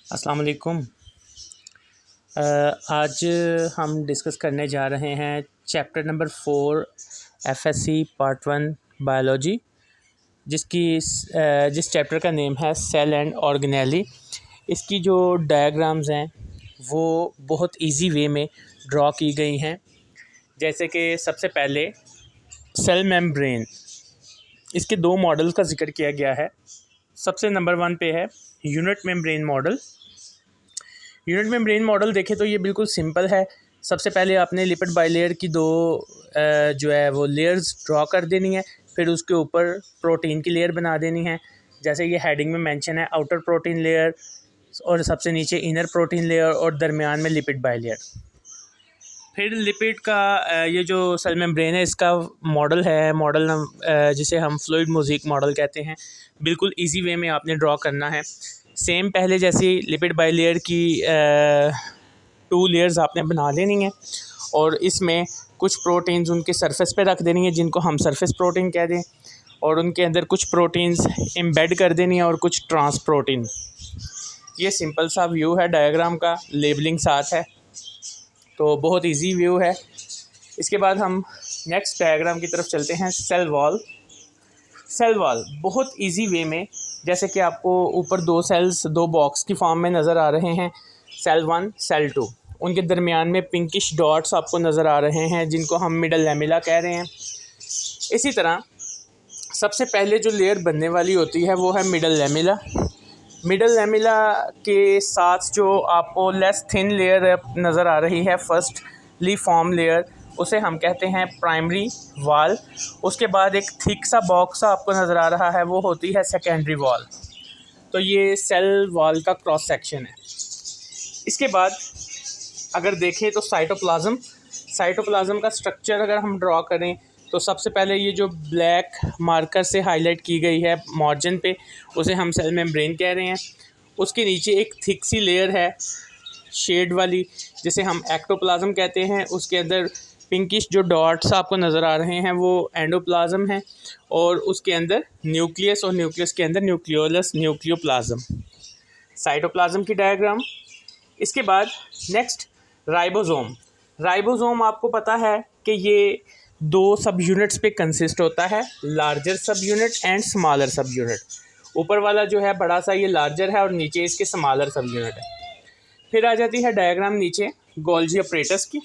अस्सलाम वालेकुम। आज हम डिस्कस करने जा रहे हैं chapter number 4 FSc part 1 biology, जिस चैप्टर का नेम है सेल एंड ऑर्गेनेली। इसकी जो डायग्राम्स हैं वो बहुत इजी वे में ड्रॉ की गई हैं। जैसे कि सबसे पहले सेल मेम्ब्रेन, इसके दो मॉडल्स का जिक्र किया गया है। सबसे नंबर 1 पे है unit membrane model. Unit membrane model देखें तो ये बिल्कुल सिंपल है। सबसे पहले आपने लिपिड बाइलेयर की दो जो है वो लेयर्स ड्रॉ कर देनी है, फिर उसके ऊपर प्रोटीन की लेयर बना देनी है। जैसे ये हेडिंग में मेंशन है, आउटर प्रोटीन लेयर और सबसे नीचे इनर प्रोटीन लेयर और दरमियान में लिपिड बाइलेयर। फिर लिपिड का ये जो सेल मेम्ब्रेन है इसका मॉडल है, जिसे हम फ्लूइड मोज़ेक मॉडल कहते हैं। बिल्कुल इजी वे में आपने ड्रॉ करना है। सेम पहले जैसी लिपिड बाइलेयर की 2 लेयर्स आपने बना लेनी है और इसमें कुछ प्रोटीन्स उनके सरफेस पे रख देनी है जिनको हम सरफेस प्रोटीन कह दें, और उनके अंदर कुछ प्रोटीन्स एम्बेड कर देनी है और कुछ ट्रांस प्रोटीन। ये सिंपल सा व्यू है डायग्राम का, लेबलिंग साथ है, तो बहुत इजी व्यू है। इसके बाद हम नेक्स्ट डायग्राम की तरफ चलते हैं। सेल वॉल बहुत इजी वे में, जैसे कि आपको ऊपर 2 सेल्स 2 बॉक्स की फॉर्म में नज़र आ रहे हैं, सेल 1 सेल 2। उनके दरमियान में पिंकिश डॉट्स आपको नज़र आ रहे हैं जिनको हम मिडल लैमेला कह रहे हैं। इसी तरह सबसे पहले जो लेयर बनने वाली होती है वो है मिडल लैमेला। मिडल लैमेला के साथ जो आपको लेस थिन लेयर नज़र आ रही है, फर्स्टली फॉर्म लेयर, उसे हम कहते हैं प्राइमरी वॉल। उसके बाद एक थिक सा बॉक्स आपको नज़र आ रहा है, वो होती है सेकेंडरी वॉल। तो ये सेल वॉल का क्रॉस सेक्शन है। इसके बाद अगर देखें तो साइटोप्लाज्म का स्ट्रक्चर अगर हम ड्रॉ करें तो सबसे पहले ये जो ब्लैक मार्कर से हाईलाइट की गई है मार्जिन पे, उसे हम सेल मेम्ब्रेन कह रहे हैं। उसके नीचे एक थिक सी लेयर है शेड वाली, जिसे हम एक्टोप्लाज्म कहते हैं। उसके अंदर पिंकिश जो डॉट्स आपको नज़र आ रहे हैं वो एंडोप्लाज्म है, और उसके अंदर न्यूक्लियस, और न्यूक्लियस के अंदर न्यूक्लियोलस न्यूक्लियोप्लाज्म। साइटोप्लाज्म की डायग्राम। इसके बाद नेक्स्ट राइबोसोम आपको पता है कि ये 2 सब यूनिट्स पे कंसिस्ट होता है, लार्जर सब यूनिट एंड स्मॉलर सब यूनिट। ऊपर वाला जो है बड़ा सा ये लार्जर है और नीचे इसके स्मॉलर सब यूनिट है। फिर आ जाती है डायग्राम नीचे गोल्जी अपरेटस की।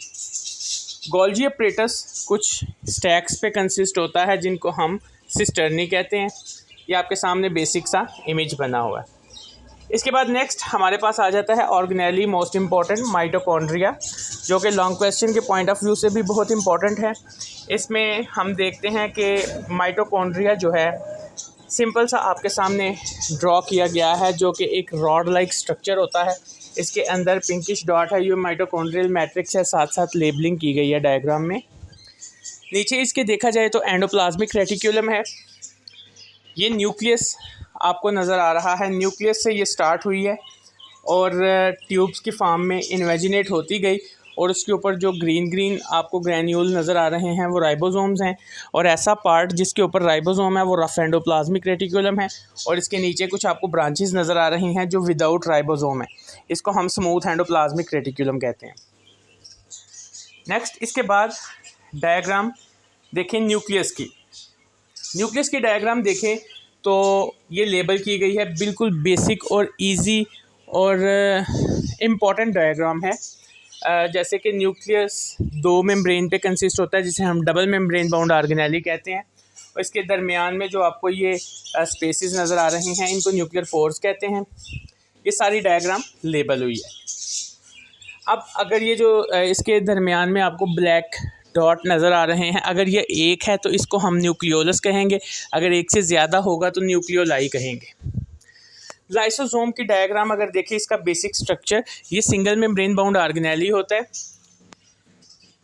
गोल्जी अपरेटस कुछ स्टैक्स पे कंसिस्ट होता है जिनको हम सिस्टर्नी कहते हैं। ये आपके सामने बेसिक सा इमेज बना हुआ है। इसके बाद नेक्स्ट हमारे पास आ जाता है ऑर्गेनेली, मोस्ट इम्पॉर्टेंट माइटोकॉन्ड्रिया, जो कि लॉन्ग क्वेश्चन के पॉइंट ऑफ व्यू से भी बहुत इम्पॉर्टेंट है। इसमें हम देखते हैं कि माइटोकॉन्ड्रिया जो है सिंपल सा आपके सामने ड्रॉ किया गया है, जो कि एक रॉड लाइक स्ट्रक्चर होता है। इसके अंदर पिंकिश डॉट है, ये माइटोकॉन्ड्रियल मैट्रिक्स है, साथ साथ लेबलिंग की गई है डायग्राम में। नीचे इसके देखा जाए तो एंडोप्लाज्मिक रेटिक्यूलम है। ये न्यूक्लियस आपको नज़र आ रहा है, न्यूक्लियस से ये स्टार्ट हुई है और ट्यूब्स की फॉर्म में इन्वेजिनेट होती गई, और उसके ऊपर जो ग्रीन आपको ग्रैन्यूल नज़र आ रहे हैं वो राइबोसोम्स हैं, और ऐसा पार्ट जिसके ऊपर राइबोसोम है वो रफ एंडोप्लाज्मिक रेटिकुलम है, और इसके नीचे कुछ आपको ब्रांचेस नज़र आ रही हैं जो विदाउट राइबोसोम है। इसको हम स्मूथ एंडोप्लाज्मिक रेटिकुलम कहते हैं। नेक्स्ट इसके बाद डायग्राम देखें न्यूक्लियस की डायग्राम देखें तो ये लेबल की गई है, बिल्कुल बेसिक और इजी और इम्पॉर्टेंट डायग्राम है। जैसे कि न्यूक्लियस 2 मेम्ब्रेन पे कंसिस्ट होता है जिसे हम डबल मेम्ब्रेन बाउंड ऑर्गेनेली कहते हैं, और इसके दरमियान में जो आपको ये स्पेसेस नज़र आ रहे हैं इनको न्यूक्लियर पोर्स कहते हैं। ये सारी डायग्राम लेबल हुई है। अब अगर ये जो इसके दरमियान में आपको ब्लैक डॉट नज़र आ रहे हैं, अगर ये एक है तो इसको हम न्यूक्लियोलस कहेंगे, अगर एक से ज़्यादा होगा तो न्यूक्लियोलाई कहेंगे। लाइसोसोम की डायग्राम अगर देखें, इसका बेसिक स्ट्रक्चर ये सिंगल मेम्ब्रेन बाउंड ऑर्गेनेली होता है।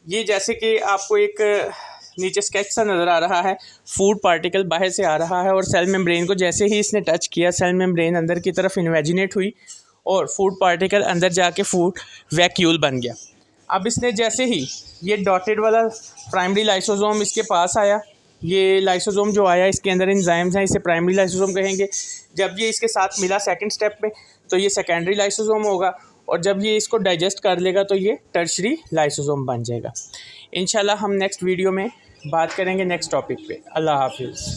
ये जैसे कि आपको एक नीचे स्केच सा नज़र आ रहा है, फूड पार्टिकल बाहर से आ रहा है और सेल मेम्ब्रेन को जैसे ही इसने टच किया, सेल मेम्ब्रेन अंदर की तरफ इन्वेजिनेट हुई और फूड पार्टिकल अंदर जाके फूड वैक्यूल बन गया। अब इसने जैसे ही ये डॉटेड वाला प्राइमरी लाइसोसोम इसके पास आया, ये लाइसोसोम जो आया इसके अंदर एंजाइम्स हैं, इसे प्राइमरी लाइसोसोम कहेंगे। जब ये इसके साथ मिला सेकंड स्टेप में तो ये सेकेंडरी लाइसोसोम होगा, और जब ये इसको डाइजेस्ट कर लेगा तो ये टर्शरी लाइसोसोम बन जाएगा। इंशाल्लाह हम नेक्स्ट वीडियो में बात करेंगे नेक्स्ट टॉपिक पे। अल्लाह हाफिज़।